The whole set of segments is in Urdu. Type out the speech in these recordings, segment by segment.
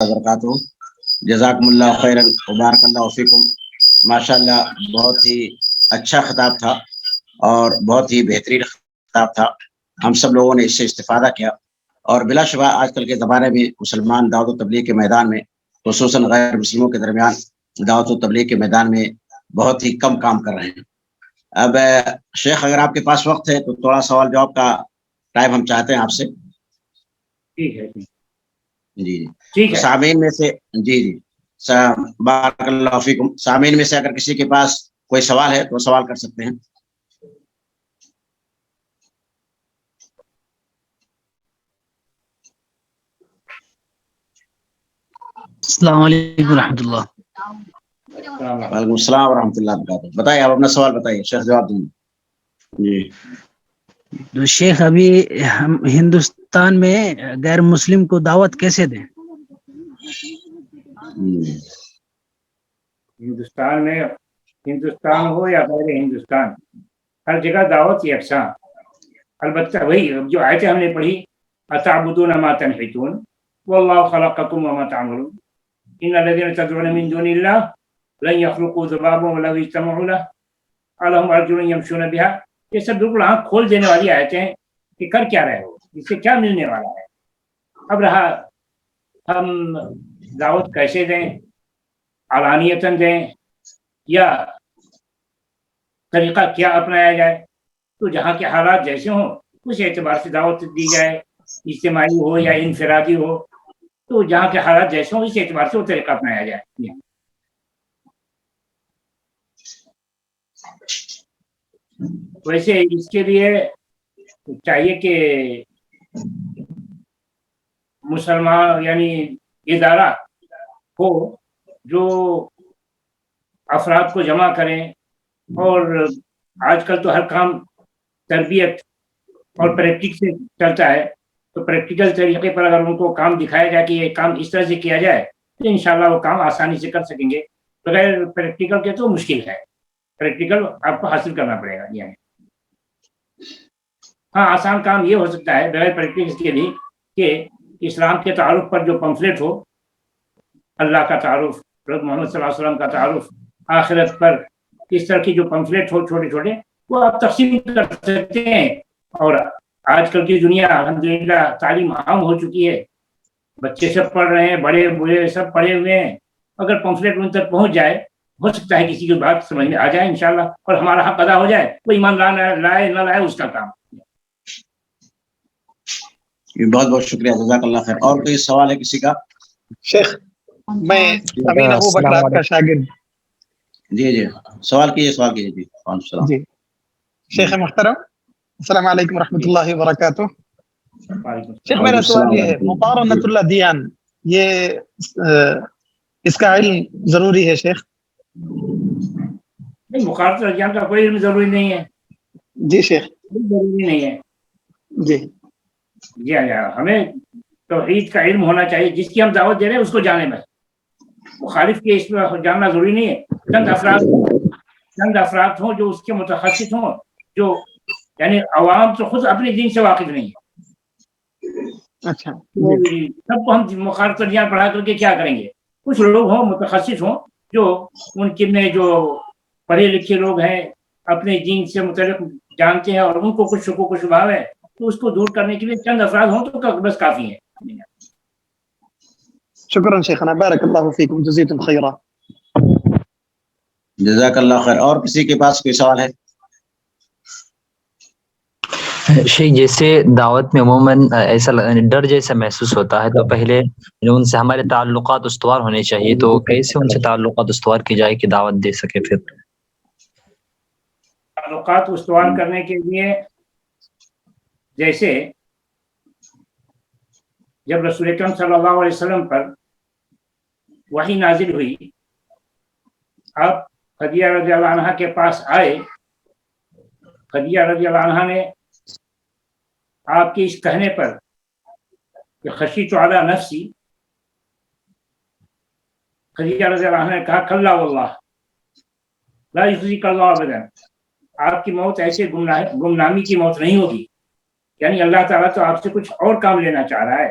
وبرکاتہ جزاکم اللہ خیرا وبارک اللہ فیکم. ماشاء اللہ بہت ہی اچھا خطاب تھا اور بہت ہی بہترین خطاب تھا. ہم سب لوگوں نے اس سے استفادہ کیا اور بلا شبہ آج کل کے زمانے میں مسلمان دعوت و تبلیغ کے میدان میں خصوصاً غیر مسلموں کے درمیان دعوت و تبلیغ کے میدان میں بہت ہی کم کام کر رہے ہیں. اب شیخ اگر آپ کے پاس وقت ہے تو تھوڑا سوال جواب کا ٹائم ہم چاہتے ہیں آپ سے. ٹھیک ہے جی ٹھیک ہے. سامعین میں سے جی بارک اللہ فیکم. سامعین میں سے اگر کسی کے پاس کوئی سوال ہے تو سوال کر سکتے ہیں. السلام علیکم ورحمۃ اللہ. وعلیکم السلام ورحمۃ اللہ وبرکاتہ. بتائیے آپ اپنا سوال بتائیے, شیخ جواب دیں گے. جی تو شیخ ابھی ہم ہندوستان میں غیر مسلم کو دعوت کیسے دیں؟ ہندوستان میں ہندوستان ہو یا غیر ہندوستان ہر جگہ دعوت یکساں. البتہ وہی جو آیتیں ہم نے پڑھی اتعبدون ما تنحتون واللہ خلقکم وما تعملون ان الذين تدعون من دون الله لن يخلقوا ذبابا ولو اجتمعوا له الہم ارجل یمشون بها. یہ سب بالکل آنکھ کھول دینے والی آیتیں ہیں کہ کر کیا رہے ہو, اس سے کیا ملنے والا ہے. اب رہا ہم دعوت کیسے دیں, علانیتاً دیں یا طریقہ کیا اپنایا جائے, تو جہاں کے حالات جیسے ہوں اس اعتبار سے دعوت دی جائے, اجتماعی ہو یا انفرادی ہو, تو جہاں کے حالات جیسے ہوں اس اعتبار سے وہ طریقہ اپنایا جائے. ویسے اس کے لیے چاہیے کہ مسلمان یعنی ادارہ ہو جو افراد کو جمع کریں, اور آج کل تو ہر کام تربیت اور پریکٹک سے چلتا ہے, تو پریکٹیکل طریقے پر اگر ان کو کام دکھایا جائے کہ یہ کام اس طرح سے کیا جائے تو انشاءاللہ وہ کام آسانی سے کر سکیں گے. بغیر پریکٹیکل کے تو مشکل ہے, پریکٹیکل آپ کو حاصل کرنا پڑے گا. یعنی ہاں آسان کام یہ ہو سکتا ہے بغیر پریکٹیکل کے لیے کہ اسلام کے تعارف پر جو پمفلٹ ہو, اللہ کا تعارف, حضرت محمد صلی اللہ علیہ وسلم کا تعارف, آخرت پر اس طرح کی جو پمفلٹ ہو چھوٹے چھوٹے, وہ آپ تقسیم کر سکتے ہیں. اور آج کل کی دنیا الحمدللہ تعلیم عام ہو چکی ہے, بچے سب پڑھ رہے ہیں, بڑے بوڑھے سب پڑھے ہوئے ہیں. اگر پمفلٹ ان تک پہنچ جائے, ہو سکتا ہے کسی کی بات سمجھ میں آ جائے انشاءاللہ, اور ہمارا حق ادا ہو جائے. وہ ایمان لائے نہ لائے اس کا کام. بہت بہت شکریہ, جزاک اللہ خیر. اور کوئی سوال ہے کسی کا؟ شیخ میں امین ابو بکر آپ کا شاگرد. جی سوال کیجیے. جی السلام. جی شیخ محترم السلام علیکم ورحمۃ اللہ وبرکاتہ. شیخ میرا سوال یہ ہے, مقارنۃ الادیان یہ اس کا علم ضروری ہے شیخ؟ نہیں, مقارنۃ الادیان کا کوئی علم ضروری نہیں ہے. جی شیخ ضروری نہیں ہے. جی جی ہمیں توحید کا علم ہونا چاہیے. جس کی ہم دعوت دے رہے ہیں اس کو جانے میں, مخالف کے اس میں جاننا ضروری نہیں ہے. چند افراد ہوں جو اس کے متخصص ہوں, جو یعنی عوام تو خود اپنے دین سے واقف نہیں ہے. اچھا سب کو ہم مخالف الادیان پڑھا کر کے کیا کریں گے؟ کچھ لوگ ہوں متخصص ہوں جو ان کے میں جو پڑھے لکھے لوگ ہیں, اپنے دین سے متعلق جانتے ہیں, اور ان کو کچھ شکوک و شبہات ہے, تو اس کو دور کرنے کے لیے چند افراد ہوں تو بس کافی ہے. شکرا شیخنا, بارک اللہ فیکم, جزیتم خیرا. جزاک اللہ خیر. اور کسی کے پاس کوئی سوال ہے؟ شیخ جیسے دعوت میں عموماً ایسا ڈر جیسا محسوس ہوتا ہے, تو پہلے ان سے ہمارے تعلقات استوار ہونے چاہیے, تو کیسے ان سے تعلقات استوار کی جائے کہ دعوت دے سکے؟ پھر تعلقات استوار کرنے کے لیے جیسے جب رسول اکرم صلی اللہ علیہ وسلم پر وحی نازل ہوئی, آپ خدیجہ رضی اللہ عنہا کے پاس آئے. خدیجہ رضی اللہ عنہا نے آپ کے اس کہنے پر کہ خشیت علی نفسی, خدیجہ رضی اللہ عنہا نے کہا کلا واللہ لا یخزیک اللہ ابدا, آپ کی موت ایسے گمنامی کی موت نہیں ہوگی. یعنی اللہ تعالیٰ تو آپ سے کچھ اور کام لینا چاہ رہا ہے.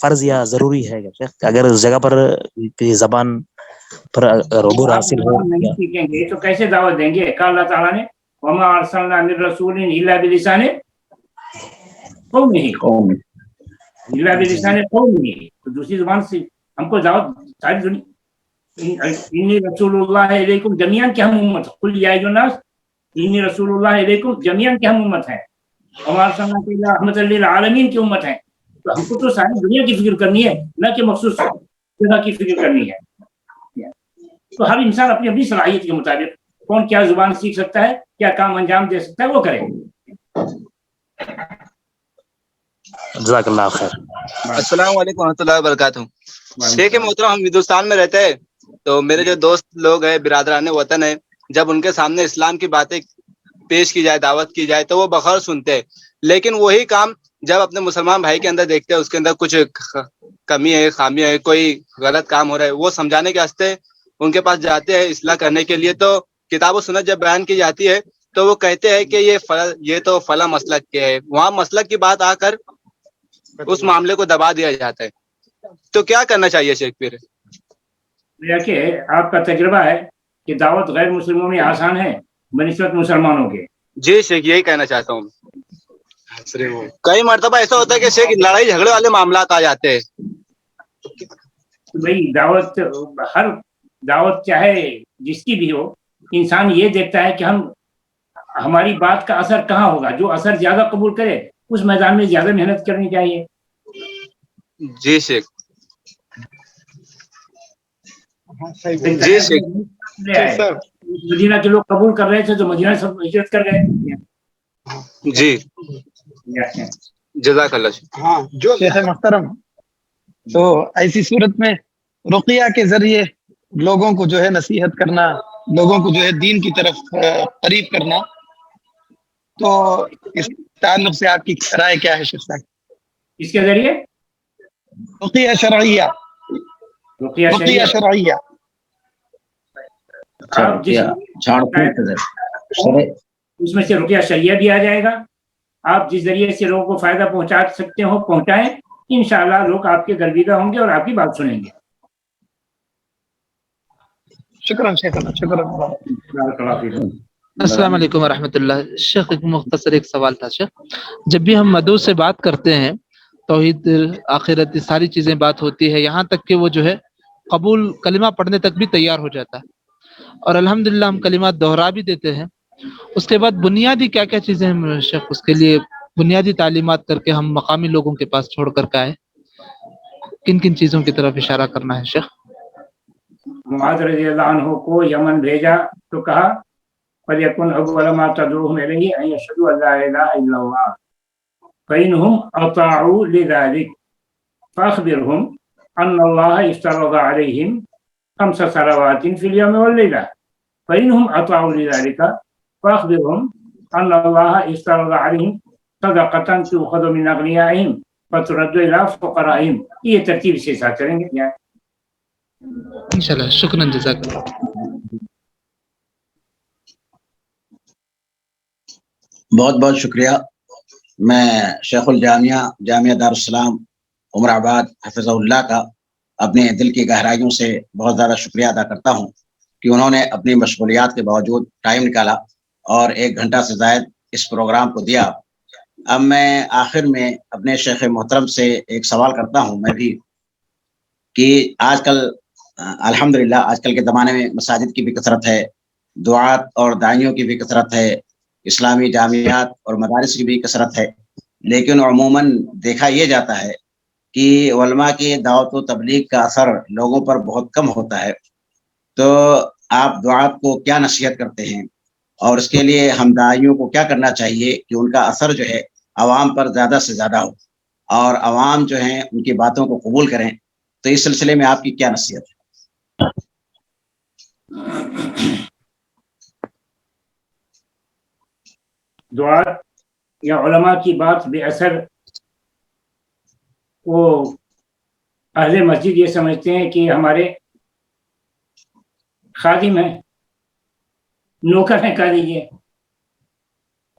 فرض یا ضروری ہے شیخ؟ اگر اس جگہ پر کسی زبان پر عبور حاصل ہو نہیں سیکھیں گے تو کیسے دعوت دیں گے؟ کہا اللہ تعالیٰ نے وما ارسلنا من رسول الا بلسان قومه الا بلسان قومه، تو دوسری زبان سے ہم کو دعوت ساری دنیا انی رسول اللہ علیکم جمیعا کہ ہم امت قل یا ایھا الناس انی رسول اللہ علیکم جمیعا کہ ہم امت ہیں، وما ارسلنا الا رحمۃ للعالمین کی امت ہیں، تو ہم کو تو ساری دنیا کی فکر کرنی ہے، نہ کہ مخصوص جگہ کی فکر کرنی ہے۔ تو ہر انسان اپنی اپنی صلاحیت کے مطابق کون کیا زبان سیکھ سکتا ہے، کیا کام انجام دے سکتا ہے، وہ کرے۔ جزاک اللہ خیر۔ السلام علیکم ورحمۃ اللہ وبرکاتہ۔ شیخ محترم، ہم ہندوستان میں رہتے ہیں، تو میرے جو دوست لوگ ہیں، برادران وطن ہیں، جب ان کے سامنے اسلام کی باتیں پیش کی جائے، دعوت کی جائے، تو وہ بغور سنتے ہیں، لیکن وہی کام جب اپنے مسلمان بھائی کے اندر دیکھتے ہیں، اس کے اندر کچھ کمی ہے، خامی ہے، کوئی غلط کام ہو رہا ہے، وہ سمجھانے کے واسطے ان کے پاس جاتے ہیں اصلاح کرنے کے لیے، تو کتاب و سنت جب بیان کی جاتی ہے تو وہ کہتے ہیں کہ یہ تو فلاں مسلک کے ہے، وہاں مسلک کی بات آ کر اس معاملے کو دبا دیا جاتا ہے، تو کیا کرنا چاہیے شیخ پھر؟ دیکھیے، آپ کا تجربہ ہے کہ دعوت غیر مسلموں میں آسان ہے بنسبت مسلمانوں کے۔ جی شیخ، یہی کہنا چاہتا ہوں۔ کئی مرتبہ ایسا ہوتا ہے کہ شیخ لڑائی جھگڑے والے معاملات آ جاتے ہیں۔ بھائی دعوت، ہر دعوت چاہے جس کی بھی ہو، انسان یہ دیکھتا ہے کہ ہماری بات کا اثر کہاں ہوگا، جو اثر زیادہ قبول کرے اس میدان میں زیادہ محنت کرنی چاہیے۔ جی شیخ، جی شیخ، مدینہ کے لوگ قبول کر رہے تھے تو مدینہ سب ہجرت کر گئے۔ جی جزاک اللہ شیخ۔ ہاں شیخ محترم، تو ایسی صورت میں رقیہ کے ذریعے لوگوں کو جو ہے نصیحت کرنا، لوگوں کو جو ہے دین کی طرف قریب کرنا، تو اس تعلق سے آپ کی رائے کیا ہے شیخ صاحب؟ اس کے ذریعے رقیہ شرعیہ، رقیہ شرعیہ، اس میں سے رقیہ شریعہ بھی آ جائے گا۔ آپ جس ذریعے سے لوگوں کو فائدہ پہنچا سکتے ہو پہنچائیں، انشاءاللہ لوگ آپ کے گرویدہ ہوں گے اور آپ کی بات سنیں گے۔ شکرا شیخ، شکرا۔ السلام علیکم ورحمۃ اللہ۔ شیخ ایک مختصر ایک سوال تھا شیخ، جب بھی ہم مدعو سے بات کرتے ہیں، توحید، آخرت، ساری چیزیں بات ہوتی ہے، یہاں تک کہ وہ جو ہے قبول کلمہ پڑھنے تک بھی تیار ہو جاتا ہے، اور الحمدللہ ہم کلمات دہرا بھی دیتے ہیں۔ اس کے بعد بنیادی کیا کیا چیزیں ہیں شیخ، اس کے لیے بنیادی تعلیمات کر کے ہم مقامی لوگوں کے پاس چھوڑ کر کے آئے، کن کن چیزوں کی طرف اشارہ کرنا ہے شیخ؟ معاذ رضی اللہ عنہ کو یمن بھیجا تو کہا فَلْيَكُنْ أَوَّلَ مَا تَدْعُوهُمْ إِلَيْهِ أَنْ يَشْهَدُوا أَنْ لَا إِلَهَ إِلَّا اللَّهُ فَإِنْهُمْ أَطَاعُوا لِذَلِكَ فَأَخْبِرْهُمْ أَنَّ اللَّهَ افْتَرَضَ عَلَيْهِمْ 5 صلوات فِي الْيَوْمِ وَاللَّيْلَةِ فَإِنْهُمْ أَطَاعُوا لِذَلِكَ فَأَخْبِرْهُمْ أَنَّ اللَّهَ افْتَرَضَ عَلَيْهِمْ صَدَقَةً تُؤْخَذُ مِنْ أَغْنِيَائِهِمْ فَتُرَدُّ إِلَىٰ فُقَرَائِهِمْ۔ یہ ترتیب سے ساتھ کریں گے انشاءاللہ۔ شکراً، جزاک اللہ۔ بہت بہت شکریہ۔ میں شیخ الجامعہ جامعہ دارالسلام عمر آباد حفظہ اللہ کا اپنے دل کی گہرائیوں سے بہت زیادہ شکریہ ادا کرتا ہوں کہ انہوں نے اپنی مشغولیات کے باوجود ٹائم نکالا اور 1 گھنٹہ سے زائد اس پروگرام کو دیا۔ اب میں آخر میں اپنے شیخ محترم سے ایک سوال کرتا ہوں میں بھی، کہ آج کل الحمدللہ آج کل کے زمانے میں مساجد کی بھی کثرت ہے، دعات اور داعیوں کی بھی کثرت ہے، اسلامی جامعات اور مدارس کی بھی کثرت ہے، لیکن عموماً دیکھا یہ جاتا ہے کہ علماء کی دعوت و تبلیغ کا اثر لوگوں پر بہت کم ہوتا ہے۔ تو آپ دعات کو کیا نصیحت کرتے ہیں، اور اس کے لیے ہم داعیوں کو کیا کرنا چاہیے کہ ان کا اثر جو ہے عوام پر زیادہ سے زیادہ ہو اور عوام جو ہیں ان کی باتوں کو قبول کریں؟ تو اس سلسلے میں آپ کی کیا نصیحت ہے؟ دعات یا علماء کی بات بے اثر، وہ اہل مسجد یہ سمجھتے ہیں کہ ہمارے خادم ہیں، نوکر ہیں کہہ لیجیے،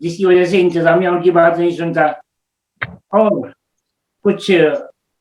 جس کی وجہ سے انتظامیہ ان کی بات نہیں سنتا، اور کچھ